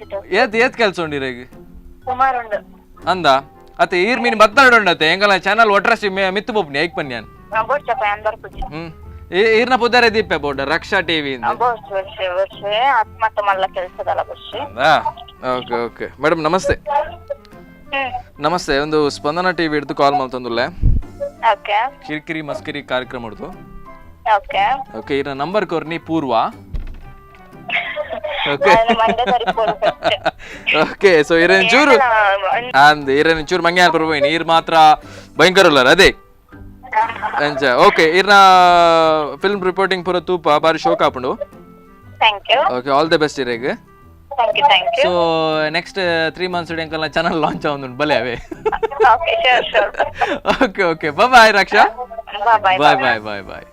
ಏತ್ ಕೆಲ್ಸ ಉಂಡು ಇರೆಗ್ ಸುಮಾರು ಉಂಡು ಅಂದ ಅತ್ತೆ ಈರ್ ಮೀನ್ ಬತ್ತಾಡೊಂಡತೆ ಎಂಕಲ ಚಾನಲ್ ಒಟ್ರಸಿ ಮಿತ್ತು ಬೋಪ್ನಿ ಐಕ್ ಪನ್ಯಾನ್ ಬೋರ್ಚಪ್ಪ ಅಂದರ್ ಪುಜಿ ಈರ್ನ ಪುದಾರೆ ದೀಪೆ ಬೋರ್ಡ್ ರಕ್ಷಾ ಟಿವಿ ಬೋರ್ಚ್ ವರ್ಷೆ ಆತ್ಮತ್ತ ಮಲ್ಲ ಕೆಲ್ಸದಲ್ಲ ವರ್ಷೆ ಓಕೆ ಓಕೆ ಮೇಡಮ್ ನಮಸ್ತೆ ನಮಸ್ತೆ ಒಂದು ಸ್ಪಂದನ ಟಿವಿ ಹಿಡಿದು ಕಾಲ್ ಮಾಡ್ತಂದುಲ್ಲೆ ಓಕೆ ಕಿರಿಕಿರಿ ಮಸ್ಕಿರಿ ಕಾರ್ಯಕ್ರಮ ಹಿಡಿದು ಓಕೆ ಓಕೆ ಇರ ನಂಬರ್ ಕೊರ್ನಿ ಪೂರ್ವ ಓಕೆ ಸೊ ಇರೊಂಚೂರು ಅಂದ್ ಇರೊಂಚೂರು ಮಂಗೆ ಅಲ್ಪರ್ಬೋಯ್ನಿ ಇರ್ ಮಾತ್ರ ಭಯಂಕರ ಉಲ್ಲಾರ ಅದೇ ಅಂಚ ಓಕೆ ಇರ್ನ ಫಿಲ್ಮ್ ರಿಪೋರ್ಟಿಂಗ್ ಪೂರ ತೂಪ ಬಾರಿ ಶೋಕ್ ಆಪುಂಡು ಓಕೆ ಆಲ್ ದಿ ಬೆಸ್ಟ್ ಇರೆಗ್ ಸೊ ನೆಕ್ಸ್ಟ್ 3 months ಎಂಕಲ್ನ ಚಾನಲ್ ಲಾಂಚ್ ಆವೊಂದುಂಡು ಬಲೆ ಅವೇ okay okay bye Raksha bye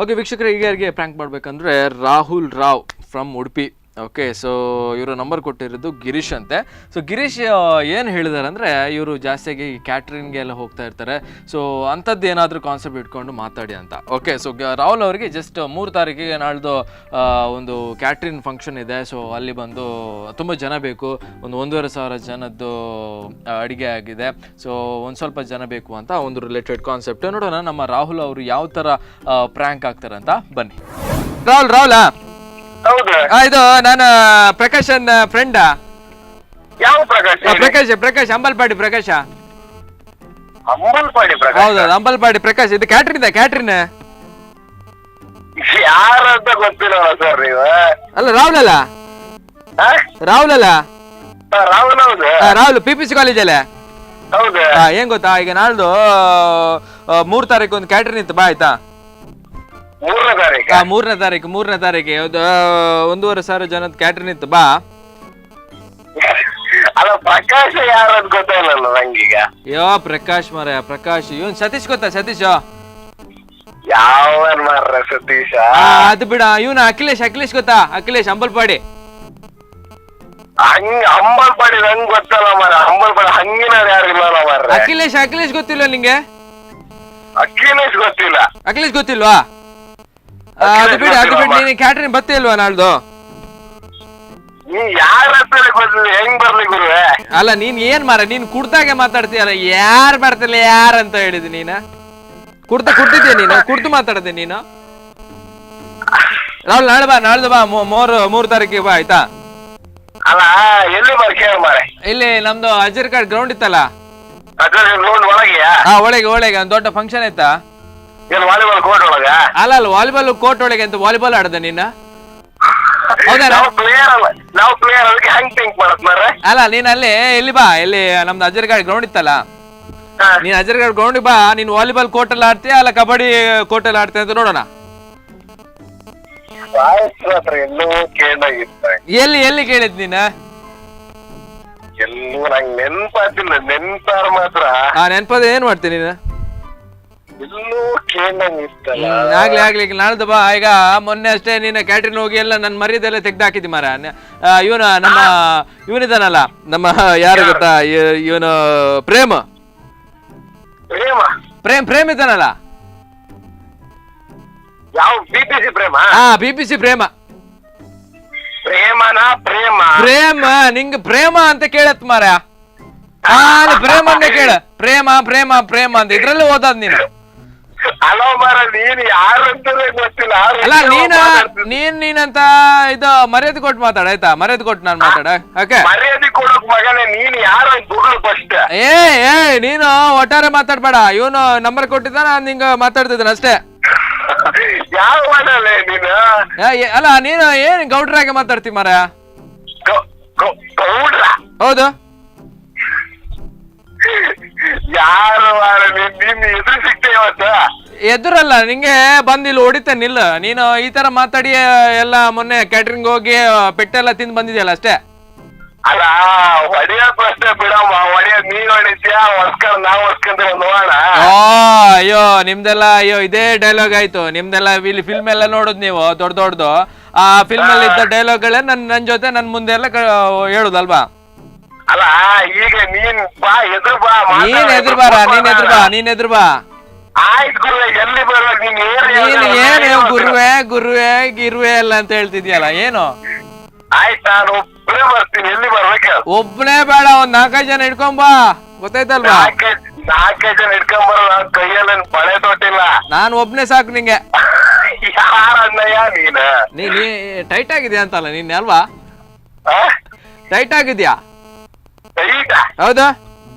okay ವೀಕ್ಷಕರು ಹೀಗೆ ಪ್ರ್ಯಾಂಕ್ ಮಾಡಬೇಕಂದ್ರೆ Rahul Rao from Udupi okay so ಇವರು ನಂಬರ್ ಕೊಟ್ಟಿರೋದು ಗಿರೀಶ್ ಅಂತೆ ಸೊ ಗಿರೀಶ್ ಏನು ಹೇಳಿದಾರೆ ಅಂದರೆ ಇವರು ಜಾಸ್ತಿಯಾಗಿ ಕ್ಯಾಟ್ರಿಂಗ್ಗೆ ಎಲ್ಲ ಹೋಗ್ತಾ ಇರ್ತಾರೆ ಸೊ ಅಂಥದ್ದು ಏನಾದರೂ ಕಾನ್ಸೆಪ್ಟ್ ಇಟ್ಕೊಂಡು ಮಾತಾಡಿ ಅಂತ ಓಕೆ ಸೊ ರಾಹುಲ್ ಅವರಿಗೆ ಜಸ್ಟ್ 3 ತಾರೀಕಿಗೆ ನಾಳ್ದು ಒಂದು ಕ್ಯಾಟ್ರಿಂಗ್ ಫಂಕ್ಷನ್ ಇದೆ ಸೊ ಅಲ್ಲಿ ಬಂದು ತುಂಬ ಜನ ಬೇಕು ಒಂದು 1,500 ಜನದ್ದು ಅಡುಗೆ ಆಗಿದೆ ಸೊ ಒಂದು ಸ್ವಲ್ಪ ಜನ ಬೇಕು ಅಂತ ಒಂದು ರಿಲೇಟೆಡ್ ಕಾನ್ಸೆಪ್ಟ್ ನೋಡೋಣ ನಮ್ಮ ರಾಹುಲ್ ಅವರು ಯಾವ ಥರ ಪ್ರ್ಯಾಂಕ್ ಆಗ್ತಾರೆ ಅಂತ ಬನ್ನಿ ರಾಹುಲಾ ಇದು ನಾನು ಪ್ರಕಾಶನ್ ಫ್ರೆಂಡಾ ಯಾವ ಪ್ರಕಾಶ್ ಅಂಬಲ್ಪಾಡಿ ಪ್ರಕಾಶ ಅಂಬಲ್ಪಾಡಿ ಹೌದು ಅಂಬಲ್ಪಾಡಿ ಪ್ರಕಾಶ್ ಇದು ಕ್ಯಾಟ್ರಿನ್ ಯಾರಂತ ಗೊತ್ತಿಲ್ಲ ಸರ್ ನೀವು ಅಲ್ಲ ರಾಹುಲ್ ರಾಹುಲ್ PPC ಕಾಲೇಜ್ ಅಲ್ಲೇ ಹೌದು ಏನ್ ಗೊತ್ತಾ ಈಗ ನಾಳ್ದು 3 ತಾರೀಕು ಒಂದು ಕ್ಯಾಟ್ರಿನ್ ಇತ್ತು ಬಾ ಆಯ್ತಾ 3ನೇ ತಾರೀಕು 1,500 ಜನದ ಕ್ಯಾಟ್ರಿನ್ ಇತ್ತು ಬಾ ಅಲ್ಲ ಪ್ರಕಾಶ್ ಯಾರಂತ ಗೊತ್ತಾಗಲ್ಲ ನಂಗೀಗ ಪ್ರಕಾಶ್ ಪ್ರಕಾಶ್ ಇವನ್ ಸತೀಶ್ ಗೊತ್ತಾ ಸತೀಶ್ ಯಾವನ್ ಮಾರ್ರೆ ಸತೀಶ ಅದು ಬಿಡ ಇವನ ಅಖಿಲೇಶ್ ಗೊತ್ತಾ ಅಖಿಲೇಶ್ ಅಂಬಲ್ಪಾಡಿ ಅಂಬಲ್ಪಾಡಿ ನಂಗೆ ಗೊತ್ತಲ್ಲ ಮಾರ ಅಂಬಲ್ಪಾಡಿ ಹಂಗಿನ ಯಾರು ಇಲ್ಲ ಮಾರ್ರೆ ಅಖಿಲೇಶ್ ಗೊತ್ತಿಲ್ವಾ ನಿಂಗೆ ಅಖಿಲೇಶ್ ಗೊತ್ತಿಲ್ವಾ ಅದು ಬಿಡಿ ನೀನು ಕ್ಯಾಟ್ರಿನ್ ಬತ್ತೇ ಇಲ್ವಾ ನಾಳ್ದು ಹೆಂಗ್ ಬರ್ಲಿ ಗುರುವೆ ಅಲ್ಲ ನೀನ್ ಏನ್ ಮಾರ ನೀನ್ ಕುಡ್ದಾಗೆ ಮಾತಾಡ್ತೀಯಲ್ಲ ಯಾರ್ ಬರ್ತಿಲ್ಲ ಯಾರಂತ ಹೇಳಿದ್ ನೀನ ಕುಡ್ತಿದ್ಯಾ ನೀನು ಕುಡ್ದು ಮಾತಾಡದೆ ನೀನು ರಾಹುಲ್ ನಾಳ್ದು ಬಾ 3 ತಾರೀಕಿಗೆ ಬಾ ಆಯ್ತಾ ಅಲ್ಲ ಎಲ್ಲಿ ಮಾರೆ ಇಲ್ಲಿ ನಮ್ದು ಅಜರ್ ಕಾರ್ಡ್ ಗ್ರೌಂಡ್ ಇತ್ತಲ್ಲ ಒಳಗೆ ಒಂದು ದೊಡ್ಡ ಫಂಕ್ಷನ್ ಆಯ್ತಾ ವಾಲಿಬಾಲ್ ಕೋರ್ಟ್ ಒಳಗ ಅಲ್ಲ ವಾಲಿಬಾಲ್ ಕೋರ್ಟ್ ಒಳಗೆ ಅಂತ ವಾಲಿಬಾಲ್ ಆಡದ ನೀನ ಅಲ್ಲ ನೀನ್ ಅಲ್ಲಿ ಎಲ್ಲಿ ಬಾ ಇಲ್ಲಿ ನಮ್ದು ಅಜರ್ಗಾಡ್ ಗ್ರೌಂಡ್ ಇತ್ತಲ್ಲ ನೀನ್ ಅಜರ್ಗಾಡ್ ಗ್ರೌಂಡ್ ಬಾ ನೀನ್ ವಾಲಿಬಾಲ್ ಕೋರ್ಟ್ ಅಲ್ಲಿ ಆಡ್ತೀಯ ಅಲ್ಲ ಕಬಡ್ಡಿ ಕೋರ್ಟ್ ಅಲ್ಲಿ ಆಡ್ತೀಯ ಅಂತ ನೋಡೋಣ ಎಲ್ಲಿ ಕೇಳಿದ್ ನೀನ ಎಲ್ಲೂ ನಂಗೆ ನೆನ್ಪಾತಿಲ್ಲ, ನೆನ್ಪಾರ ಮಾತ್ರ ನೆನ್ಪದ ಏನ್ ಮಾಡ್ತೀನಿ ನೀನು? ಎಲ್ಲೂ ಕೇಳಂಗ್ ಇತ್ತಲ್ಲ. ಆಗ್ಲಿ ಆಗ್ಲಿ ನಾಳ್ದು ಬಾ. ಈಗ ಮೊನ್ನೆ ಅಷ್ಟೇ ನೀನು ಕ್ಯಾಟ್ರಿನ್ ಹೋಗಿ ಎಲ್ಲ ನನ್ನ ಮರ್ಯಾದೆಲ್ಲ ತೆಗ್ದಾಕಿದ್ದಿ ಮಾರ. ಇವನ ನಮ್ಮ ಇವನಿದಾನಲ್ಲ, ನಮ್ಮ ಯಾರು ಗೊತ್ತಾ, ಇವನು ಪ್ರೇಮ ಪ್ರೇಮ ಪ್ರೇಮ್ ಇದ್ದಾನಲ್ಲ, ಯಾವ BPC ಪ್ರೇಮ? BPC ಪ್ರೇಮ. ಪ್ರೇಮನ ಪ್ರೇಮ ನಿಂಗೆ ಪ್ರೇಮ ಅಂತ ಕೇಳತ್ ಮಾರ. ಪ್ರೇಮ ಅಂತ ಕೇಳ, ಪ್ರೇಮ ಪ್ರೇಮ ಪ್ರೇಮ ಅಂತ ಇದ್ರಲ್ಲಿ ಓದದ್ ನೀನು. ಅಲೋ ಮಾರ, ನೀನ್ ಯಾರಂತಾನೆ ಗೊತ್ತಿಲ್ಲ. ಅಲ್ಲ ನೀನಂತ ಇದು ಮರ್ಯಾದೆ ಕೊಟ್ಟು ಮಾತಾಡ ಆಯ್ತಾ? ಮರ್ಯಾದೆ ಕೊಟ್ಟು ನಾನು ಮಾತಾಡ. ಓಕೆ, ಮರ್ಯಾದೆ ಕೊಡೋಕ್ ಮಗನೇ, ನೀನ್ ಯಾರು ಗೂಗಲ್ ಫಸ್ಟ್. ನೀನು ಒಟ್ಟಾರೆ ಮಾತಾಡ್ಬೇಡ. ಇವನು ನಂಬರ್ ಕೊಟ್ಟಿದ್ದ, ನಾನು ನಿಂಗ ಮಾತಾಡ್ತಿದ್ದೇನೆ ಅಷ್ಟೇ. ಯಾವ ಮಾಡಲ್ಲ ನೀನು? ಅಲ್ಲ ನೀನು ಏನ್ ಗೌಡ್ರಾಗೆ ಮಾತಾಡ್ತಿ ಮಾರ? ಗೌಡ್ರ? ಹೌದು. ಯಾರು ಮಾರ, ನೀನ್ ಎದುರು ಸಿಗ್ತೇ ಇವತ್ತು? ಎದುರಲ್ಲ, ನಿಂಗೆ ಬಂದ್ ಇಲ್ಲಿ ಹೊಡಿತೇನೆ ನಿಲ್ಲ. ನೀನು ಈ ತರ ಮಾತಾಡಿ ಎಲ್ಲ ಮೊನ್ನೆ ಕ್ಯಾಟ್ರಿಂಗ್ ಹೋಗಿ ಪೆಟ್ಟೆಲ್ಲ ತಿಂದು ಬಂದಿದ್ಯಲ್ಲ ಅಷ್ಟೇ. ಅಲ್ಲ, ಹೊಡಿಯೋದ್ ಪ್ರಶ್ನೆ ಬಿಡಮ್ಮ. ಹೊಡಿಯೋದ್ ನೀನ್ ಹೊಡಿತೀಯ, ಹೊಡ್ಸ್ಕೊಂಡ್ ನಾವ್ ಹೊಡ್ಸ್ಕೊಂಡ್ರೆ ನೋಡ. ಅಯ್ಯೋ ನಿಮ್ದೆಲ್ಲ ಇದೇ ಡೈಲಾಗ್ ಆಯ್ತು ನಿಮ್ದೆಲ್ಲ. ಇಲ್ಲಿ ಫಿಲ್ಮ್ ಎಲ್ಲ ನೋಡುದು ನೀವು ದೊಡ್ಡದು. ಆ ಫಿಲ್ಮ್ ಅಲ್ಲಿ ಇದ್ದ ಡೈಲಾಗ್ಗಳೇ ನನ್ ಜೊತೆ ನನ್ ಮುಂದೆ ಎಲ್ಲ ಹೇಳುದಲ್ವಾ? ಅಲ್ಲ, ಈಗ ನೀನ್ ಬಾ, ಎದುರು ಬಾ. ನೀನ್ ಎದುರು ಬಾ. ಆಯ್ತು ಗುರುವೆ, ಎಲ್ಲಿ ಬರ್ಬೇಕು? ನೀನ್ ಏನು ಗುರುವೆ ಎಲ್ಲ ಅಂತ ಹೇಳ್ತಿದ್ಯಲ್ಲ, ಏನು? ಆಯ್ತು, ನಾನು ಒಬ್ಬನೇ ಬರ್ತೀನಿ. ಎಲ್ಲಿ ಬರ್ಬೇಕು? ಒಬ್ಬನೇ ಬೇಡ, ಒಂದ್ 4-5 ಜನ ಇಟ್ಕೊಂಬಾ, ಗೊತ್ತಾಯ್ತಲ್ವಾ? 4-5 ಜನ ಇಟ್ಕೊಂಬರೋ, ನಾನ್ ಕೈಯಲ್ಲಿ ಬಳೆ ತೊಟ್ಟಿಲ್ಲ. ನಾನು ಒಬ್ನೇ ಸಾಕು ನಿಂಗೆ. ಯಾರನ್ನಯ್ಯ ನೀನ್? ನೀ ಟೈಟ್ ಆಗಿದ್ಯಾ ಅಂತಲ್ಲ ನೀನ್ ಅಲ್ವಾ? ಟೈಟ್ ಆಗಿದ್ಯಾ? ಟೈಟ್? ಹೌದಾ?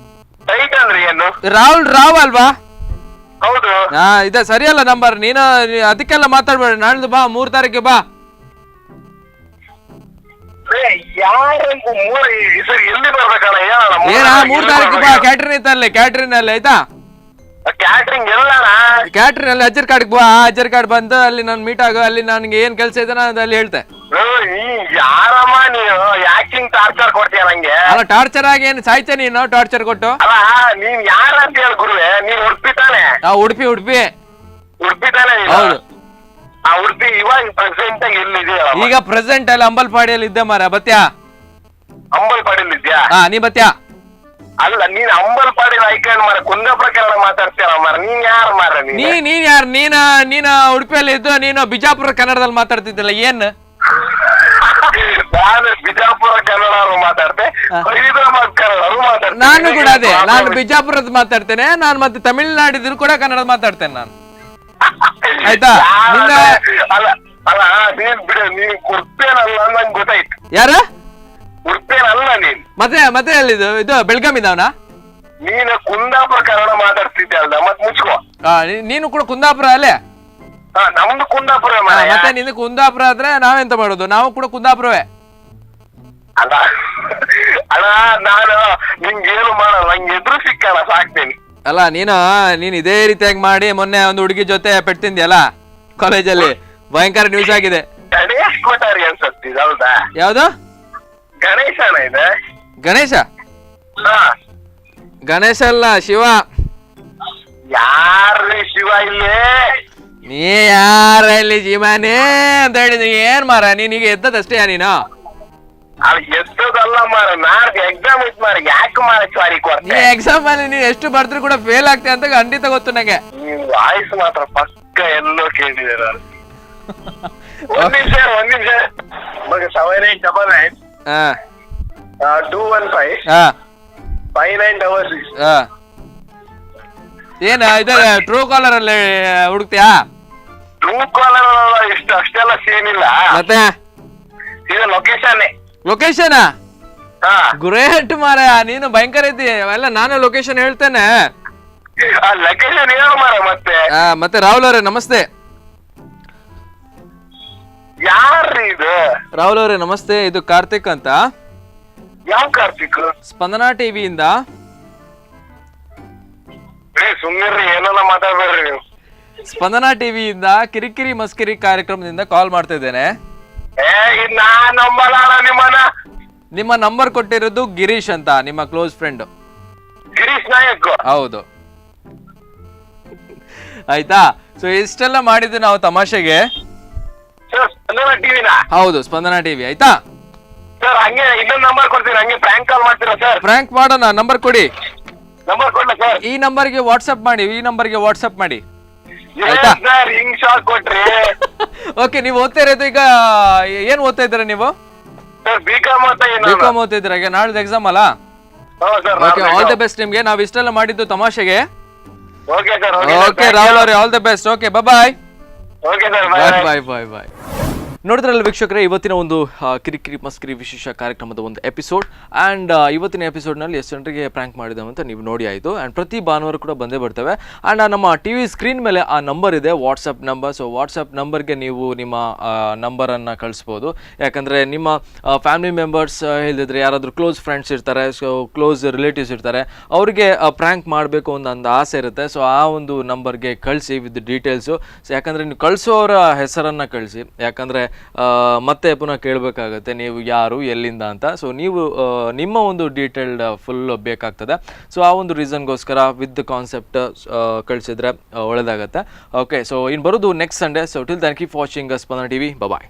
ಟೈಟ್ ಅಂದ್ರೆ ಏನು? ರಾವ್ ಅಲ್ವಾ? ಹೌದು. ಇದೆ ಸರಿಯಲ್ಲ ನಂಬರ್. ನೀನು ಅದಕ್ಕೆಲ್ಲ ಮಾತಾಡ್ಬೇಡ. ನಾಳ್ದು ಬಾ, 3 ತಾರೀಕಿಗೆ ಬಾ. ಯಾರಂತ ಎಲ್ಲಿ ಬರ್ಬೇಕಣ್ಣ? ಏನ 3 ತಾರೀಕಿಗೆ ಬಾ, ಕ್ಯಾಟ್ರಿನ್ ಅಲ್ಲಿ ಆಯ್ತಾ? ಕ್ಯಾಟ್ರಿಂಗ್ ಎಲ್ಲಣ್ಣ? ಕ್ಯಾಟ್ರಿನ್ ಅಲ್ಲಿ ಅಜ್ಜರ್ ಕಾರ್ಡ್ಗೆ ಬಾ. ಅಜ್ಜರ್ ಕಾರ್ಡ್ ಬಂದು ಅಲ್ಲಿ ನಾನು ಮೀಟ್ ಆಗೋ, ಅಲ್ಲಿ ನನ್ಗೆ ಏನ್ ಕೆಲಸ ಇದೆ ನಾನು ಅಲ್ಲಿ ಹೇಳ್ತೆ. ಯಾರಮ್ಮ ನೀವು? ಯಾಕಿಂಗ್ ಟಾರ್ಚರ್ ಕೊಡ್ತೀಯ ನಂಗೆ? ಅಲ್ಲ, ಟಾರ್ಚರ್ ಆಗಿ ಏನು ಸಾಯ್ತೆ ನೀನು? ಟಾರ್ಚರ್ ಕೊಟ್ಟು ಅಲ್ಲ, ನೀನ್ ಯಾರಂತ ಹೇಳ ಗುರುವೆ? ನೀನ್ ಉಡುಪಿ ತಾನೆ? ಉಡುಪಿ ತಾನೆ? ಹೌದು. ಆ ಉಡುಪಿ ಇವಾಗ ಪ್ರೆಸೆಂಟ್ ಆಗಿ ಎಲ್ಲಿದೆಯಾ? ಈಗ ಪ್ರೆಸೆಂಟ್ ಅಲ್ಲಿ ಅಂಬಲ್ಪಾಡಿಯಲ್ಲಿ ಇದ್ದೆ ಮಾರ. ಬತ್ಯಾ? ಅಂಬಲ್ಪಾಡಿಯಲ್ಲಿ ಇದ್ಯಾ? ನೀ ಬತ್ಯಾ? ಅಲ್ಲ, ನೀನ್ ಅಂಬಲ್ಪಾಡಿನ ಐಕಂಡ್ ಮಾರ, ಕುಂದಾಪುರ ಕನ್ನಡ ಮಾತಾಡ್ತೀರ ಮಾರ. ನೀನ್ ಯಾರು ಮಾರ? ನೀನ್ ಯಾರು? ನೀನು ಉಡುಪಿಯಲ್ಲಿ ಇದ್ದು ನೀನು ಬಿಜಾಪುರ ಕನ್ನಡದಲ್ಲಿ ಮಾತಾಡ್ತಿದ್ದಿಲ್ಲ, ಏನ್? ನಾನು ಬಿಜಾಪುರ ಕನ್ನಡ ಮಾತಾಡ್ತೆ, ಹೈದರಾಬಾದ್ ಕನ್ನಡ ಮಾತಾಡ್ತೆ. ನಾನು ಕೂಡ ಅದೇ, ನಾನು ಬಿಜಾಪುರದ ಮಾತಾಡ್ತೇನೆ. ನಾನು ಮತ್ತೆ ತಮಿಳ್ನಾಡಿದ್ರು ಕೂಡ ಕನ್ನಡ ಮಾತಾಡ್ತೇನೆ ನಾನು, ಆಯ್ತಾ? ಅಲ್ಲ, ನೀನ್ ಬಿಡ, ನೀನ್ ಉಡುಪಿಯನಲ್ಲ ನಂಗೆ ಗೊತ್ತಾಯ್ತು. ಯಾರ? ಉಡುಪಿಯನಲ್ಲ ನೀನ್. ಮತ್ತೆ ಎಲ್ಲಿದು? ಇದು ಬೆಳಗಾಮಿದವನ? ನೀನು ಕುಂದಾಪುರ ಕನ್ನಡ ಮಾತಾಡ್ತಿದ್ದೆ ಅಲ್ದ? ಮತ್ ಮುಚ್ಕೋ. ನೀನು ಕೂಡ ಕುಂದಾಪುರ ಅಲ್ಲೇ? ನಮ್ದು ಕುಂದಾಪುರ. ಮತ್ತೆ ನಿಂದು ಕುಂದಾಪುರ ಆದ್ರೆ ನಾವೆಂತ ಮಾಡೋದು? ನಾವು ಕೂಡ ಕುಂದಾಪುರವೇ. ಅಲ್ಲ ನಾನು ನಿಂಗೇನು ಮಾಡಲ್ಲ, ನಂಗೆ ಎದುರು ಸಿಕ್ಕಣ ಸಾಕ್ತೇನೆ. ಅಲ್ಲ ನೀನ್ ಇದೇ ರೀತಿಯಾಗಿ ಮಾಡಿ ಮೊನ್ನೆ ಒಂದು ಹುಡುಗಿ ಜೊತೆ ಪೆಟ್ಟಿದ್ಯಲ್ಲ ಕಾಲೇಜಲ್ಲಿ, ಭಯಂಕರ ನ್ಯೂಸ್ ಆಗಿದೆ. ಗಣೇಶ್ ಕೊಠಾರಿ ಅನ್ಸತ್ತಿದ್ ಹೌದಾ? ಯಾವ್ದು? ಗಣೇಶನ ಇದೆ. ಗಣೇಶ ಅಲ್ಲ, ಶಿವ. ಯಾರ್ರಿ ಶಿವ ಇಲ್ಲಿ? ನೀ ಯಾರ ಇಲ್ಲಿ ಶಿವನೇ ಅಂತ ಹೇಳಿದ್ರಿ? ಏನ್ ಮಾರ ನೀನೀಗ ಎದ್ದದಷ್ಟೇ ನೀನು? ಎಷ್ಟದಲ್ಲ ಮಾರ, ನಾಳೆ ಎಕ್ಸಾಮ್ ಇತ್ತು ಮಾರ. ಯಾಕೆ ಮಾರ ಸಾರಿ ಕೊಡ್ತೀನಿ? ನೀ ಎಕ್ಸಾಮ್ ಅಲ್ಲಿ ನೀನ್ ಎಷ್ಟು ಬರ್ದ್ರು ಕೂಡ ಫೇಲ್ ಆಗ್ತೀಯ ಅಂತ ಖಂಡಿತ ಗೊತ್ತು ನಂಗೆ. ನೀವು ವಾಯ್ಸ್ ಮಾತ್ರ ಪಕ್ಕ ಎಲ್ಲೋ ಕೇಳಿದೆ ನಾನು. ಒಂದ್ ನಿಮಿಷ 7899 215 5966. ಏನ ಇದು ಟ್ರೂ ಕಾಲರ್ ಅಲ್ಲಿ ಹುಡುಕ್ತಿಯಾ? ಟ್ರೂ ಕಾಲರ್ ಇಷ್ಟು ಅಷ್ಟೆಲ್ಲ ಸೀನ್ ಇಲ್ಲ. ಮತ್ತೆ ಇದು ಲೊಕೇಶನ್. ಗ್ರೇಟ್ ಮಾರ, ನೀನು ಭಯಂಕರ ಐತಿ. ಅವೆಲ್ಲ ನಾನು ಲೊಕೇಶನ್ ಹೇಳ್ತೇನೆ. ಲೊಕೇಶನ್ ಹೇಳು ಮಾರ. ಮತ್ತೆ ರಾಹುಲ್ ಅವರೇ ನಮಸ್ತೆ. ಯಾರ್ರಿ ಇದು? ರಾಹುಲ್ ಅವರೇ ನಮಸ್ತೆ, ಇದು ಕಾರ್ತಿಕ್ ಅಂತ. ಯಾವ ಕಾರ್ತಿಕ್? ಸ್ಪಂದನಾ ಟಿವಿಯಿಂದ. ಸುಮ್ಮನೆ ಏನೆಲ್ಲ ಮಾತಾಡ್ಬೇಡ್ರಿ ನೀವು. ಸ್ಪಂದನಾ ಟಿವಿಯಿಂದ ಕಿರಿಕಿರಿ ಮಸ್ಕಿರಿ ಕಾರ್ಯಕ್ರಮದಿಂದ ಕಾಲ್ ಮಾಡ್ತಾ ಇದ್ದೇನೆ. ನಾನ್ ನಂಬಲ್ಲ ನಿಮ್ಮನ್ನ. ನಿಮ್ಮ ನಂಬರ್ ಕೊಟ್ಟಿರೋದು ಗಿರೀಶ್ ಅಂತ, ನಿಮ್ಮ ಕ್ಲೋಸ್ ಫ್ರೆಂಡ್. ಗಿರೀಶ್ ನಾಯಕ್. ಹೌದು. ಆಯ್ತಾ? ಸೊ ಇಷ್ಟೆಲ್ಲ ಮಾಡಿದ್ದು ನಾವು ತಮಾಷೆಗೆ. ಸರ್ ಸ್ಪಂದನ ಟಿವಿನ? ಹೌದು, ಸ್ಪಂದನ ಟಿವಿ. ಆಯ್ತಾ? ಸರ್ ಹಂಗೆ ಇನ್ನೊಂದು ನಂಬರ್ ಕೊಡ್ತೀರಾ, ಹಂಗೆ ಪ್ರ್ಯಾಂಕ್ ಕಾಲ್ ಮಾಡ್ತೀರಾ ಸರ್? ಪ್ರ್ಯಾಂಕ್ ಮಾಡೋಣ, ನಂಬರ್ ಕೊಡಿ. ನಂಬರ್ ಕೊಡ್ಲ ಸರ್? ಈ ನಂಬರ್ಗೆ ವಾಟ್ಸಪ್ ಮಾಡಿ, ಈ ನಂಬರ್ಗೆ ವಾಟ್ಸಪ್ ಮಾಡಿ. ಏನ್ ಸರ್ ಹಿಂಗ್ ಶಾಕ್ ಕೊಟ್ರಿ? ಓಕೆ, ನೀವು ಓದ್ತಾ ಇರೋದು ಈಗ ಏನ್ ಓದ್ತಾ ಇದ್ದೀರಾ ನೀವು? ಸರ್ ಬಿಕಾಮ್ ಓದ್ತಾ ಬಿಕಾಮ್ ಓದ್ತಾ ಇದ್ದೀರಾ? ಈಗ ನಾಳೆ ಎಕ್ಸಾಮ್ ಅಲ್ಲ? ಓಕೆ, ಆಲ್ ದಿ ಬೆಸ್ಟ್ ನಿಮ್ಗೆ. ನಾವು ಇಷ್ಟೆಲ್ಲ ಮಾಡಿದ್ದು ತಮಾಷೆಗೆ. Okay sir. ಓಕೆ ರಾಹುಲ್ ಅವರೇ, all the best. Okay, bye. Okay sir, bye bye bye. ನೋಡಿದ್ರಲ್ಲ ವೀಕ್ಷಕರೇ, ಇವತ್ತಿನ ಒಂದು ಕಿರಿಕಿರಿ ಮಸ್ಕಿರಿ ವಿಶೇಷ ಕಾರ್ಯಕ್ರಮದ ಒಂದು ಎಪಿಸೋಡ್. ಆ್ಯಂಡ್ ಇವತ್ತಿನ ಎಪಿಸೋಡ್ನಲ್ಲಿ ಎಷ್ಟು ಜನರಿಗೆ ಪ್ರ್ಯಾಂಕ್ ಮಾಡಿದ್ದೇವೆ ಅಂತ ನೀವು ನೋಡಿ ಆಯಿತು. ಆ್ಯಂಡ್ ಪ್ರತಿ ಭಾನುವಾರ ಕೂಡ ಬಂದೇ ಬರ್ತವೆ. ಆ್ಯಂಡ್ ನಮ್ಮ ಟಿ ವಿ ಸ್ಕ್ರೀನ್ ಮೇಲೆ ಆ ನಂಬರ್ ಇದೆ, ವಾಟ್ಸಪ್ ನಂಬರ್. ಸೊ ವಾಟ್ಸಪ್ ನಂಬರ್ಗೆ ನೀವು ನಿಮ್ಮ ನಂಬರನ್ನು ಕಳಿಸ್ಬೋದು. ಯಾಕಂದರೆ ನಿಮ್ಮ ಫ್ಯಾಮಿಲಿ ಮೆಂಬರ್ಸ್ ಇಲ್ಲದಿದ್ರೆ ಯಾರಾದರೂ ಕ್ಲೋಸ್ ಫ್ರೆಂಡ್ಸ್ ಇರ್ತಾರೆ, ಸೊ ಕ್ಲೋಸ್ ರಿಲೇಟಿವ್ಸ್ ಇರ್ತಾರೆ, ಅವರಿಗೆ ಪ್ರ್ಯಾಂಕ್ ಮಾಡಬೇಕು ಅನ್ನೋ ಒಂದು ಆಸೆ ಇರುತ್ತೆ. ಸೊ ಆ ಒಂದು ನಂಬರ್ಗೆ ಕಳಿಸಿ ವಿತ್ ಡೀಟೇಲ್ಸು. ಸೊ ಯಾಕಂದರೆ ನೀವು ಕಳಿಸೋರ ಹೆಸರನ್ನು ಕಳಿಸಿ, ಯಾಕಂದರೆ ಮತ್ತೆ ಪುನಃ ಕೇಳಬೇಕಾಗತ್ತೆ ನೀವು ಯಾರು ಎಲ್ಲಿಂದ ಅಂತ. ಸೊ ನೀವು ನಿಮ್ಮ ಒಂದು ಡೀಟೇಲ್ಡ್ ಫುಲ್ ಬೇಕಾಗ್ತದೆ. ಸೊ ಆ ಒಂದು ರೀಸನ್ಗೋಸ್ಕರ ವಿತ್ ಕಾನ್ಸೆಪ್ಟ್ ಕಳಿಸಿದ್ರೆ ಒಳ್ಳೆಯದಾಗತ್ತೆ. ಓಕೆ, ಸೊ ಇನ್ನು ಬರೋದು next Sunday. So till then keep watching Spandana TV. ಬಾಯ್.